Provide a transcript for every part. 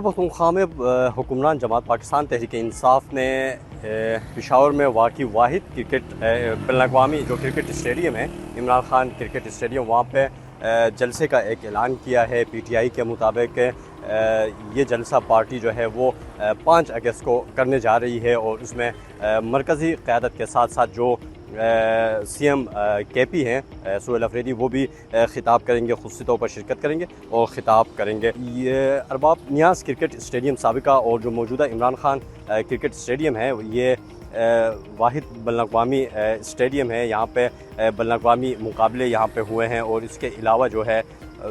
خیبر پختونخوا میں حکمران جماعت پاکستان تحریک انصاف نے پشاور میں واقع واحد کرکٹ بین الاقوامی جو کرکٹ اسٹیڈیم ہے عمران خان کرکٹ اسٹیڈیم، وہاں پہ جلسے کا ایک اعلان کیا ہے۔ پی ٹی آئی کے مطابق یہ جلسہ پارٹی جو ہے وہ 5 اگست کو کرنے جا رہی ہے، اور اس میں مرکزی قیادت کے ساتھ ساتھ جو سی ایم کے پی ہیں سہیل افریدی، وہ بھی خطاب کریں گے، خصوصی طور پر شرکت کریں گے اور خطاب کریں گے۔ یہ ارباب نیاز کرکٹ اسٹیڈیم سابقہ اور جو موجودہ عمران خان کرکٹ اسٹیڈیم ہے، یہ واحد بین الاقوامی اسٹیڈیم ہے۔ یہاں پہ بین الاقوامی مقابلے یہاں پہ ہوئے ہیں، اور اس کے علاوہ جو ہے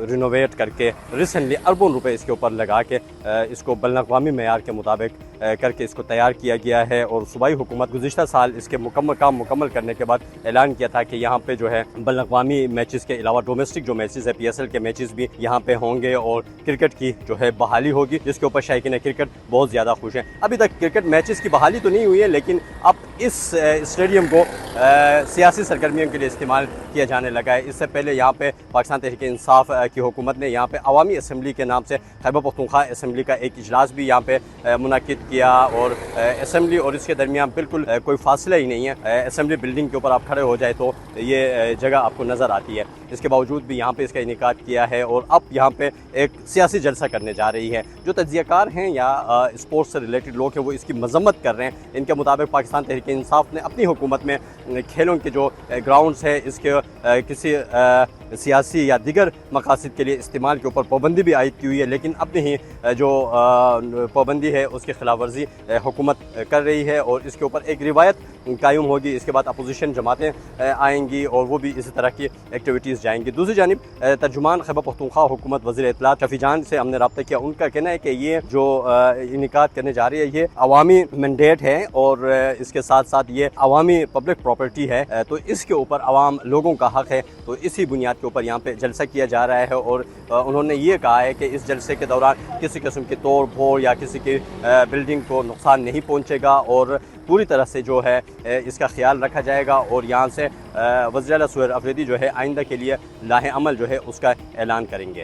رینوویٹ کر کے ریسنٹلی اربوں روپے اس کے اوپر لگا کے اس کو بین الاقوامی معیار کے مطابق کر کے اس کو تیار کیا گیا ہے۔ اور صوبائی حکومت گزشتہ سال اس کے کام مکمل کرنے کے بعد اعلان کیا تھا کہ یہاں پہ جو ہے بین الاقوامی میچز کے علاوہ ڈومیسٹک جو میچز ہے PSL کے میچز بھی یہاں پہ ہوں گے، اور کرکٹ کی جو ہے بحالی ہوگی، جس کے اوپر شائقین کرکٹ بہت زیادہ خوش ہیں۔ ابھی تک کرکٹ میچز کی بحالی تو نہیں ہوئی ہے، لیکن اب اس اسٹیڈیم کو سیاسی سرگرمیوں کے لیے استعمال کیا جانے لگا ہے۔ اس سے پہلے یہاں پہ پاکستان تحریک انصاف کی حکومت نے یہاں پہ عوامی اسمبلی کے نام سے خیبر پختونخوا اسمبلی کا ایک اجلاس بھی یہاں پہ منعقد کیا، اور اسمبلی اور اس کے درمیان بالکل کوئی فاصلہ ہی نہیں ہے۔ اسمبلی بلڈنگ کے اوپر آپ کھڑے ہو جائے تو یہ جگہ آپ کو نظر آتی ہے۔ اس کے باوجود بھی یہاں پہ اس کا انعقاد کیا ہے، اور اب یہاں پہ ایک سیاسی جلسہ کرنے جا رہی ہے۔ جو تجزیہ کار ہیں یا اسپورٹس سے ریلیٹڈ لوگ ہیں، وہ اس کی مذمت کر رہے ہیں۔ ان کے مطابق پاکستان تحریک انصاف نے اپنی حکومت میں کھیلوں کے جو گراؤنڈز ہے، اس کے کسی سیاسی یا دیگر مقاصد کے لیے استعمال کے اوپر پابندی بھی عائد کی ہوئی ہے، لیکن اپنی ہی جو پابندی ہے اس کی خلاف ورزی حکومت کر رہی ہے، اور اس کے اوپر ایک روایت قائم ہوگی۔ اس کے بعد اپوزیشن جماعتیں آئیں گی، اور وہ بھی اسی طرح کی ایکٹیویٹیز جائیں گی۔ دوسری جانب ترجمان خیبر پختونخوا حکومت وزیر اطلاعات شفیع جان سے ہم نے رابطہ کیا۔ ان کا کہنا ہے کہ یہ جو انعقاد کرنے جا رہی ہے یہ عوامی مینڈیٹ ہے، اور اس کے ساتھ ساتھ یہ عوامی پبلک پراپرٹی ہے، تو اس کے اوپر عوام لوگوں کا حق ہے، تو اسی بنیاد کے اوپر یہاں پہ جلسہ کیا جا رہا ہے۔ اور انہوں نے یہ کہا ہے کہ اس جلسے کے دوران کسی قسم کی توڑ پھوڑ یا کسی کی بلڈنگ کو نقصان نہیں پہنچے گا، اور پوری طرح سے جو ہے اس کا خیال رکھا جائے گا، اور یہاں سے وزیر اعلیٰ سہیل افریدی جو ہے آئندہ کے لیے لاہ عمل جو ہے اس کا اعلان کریں گے۔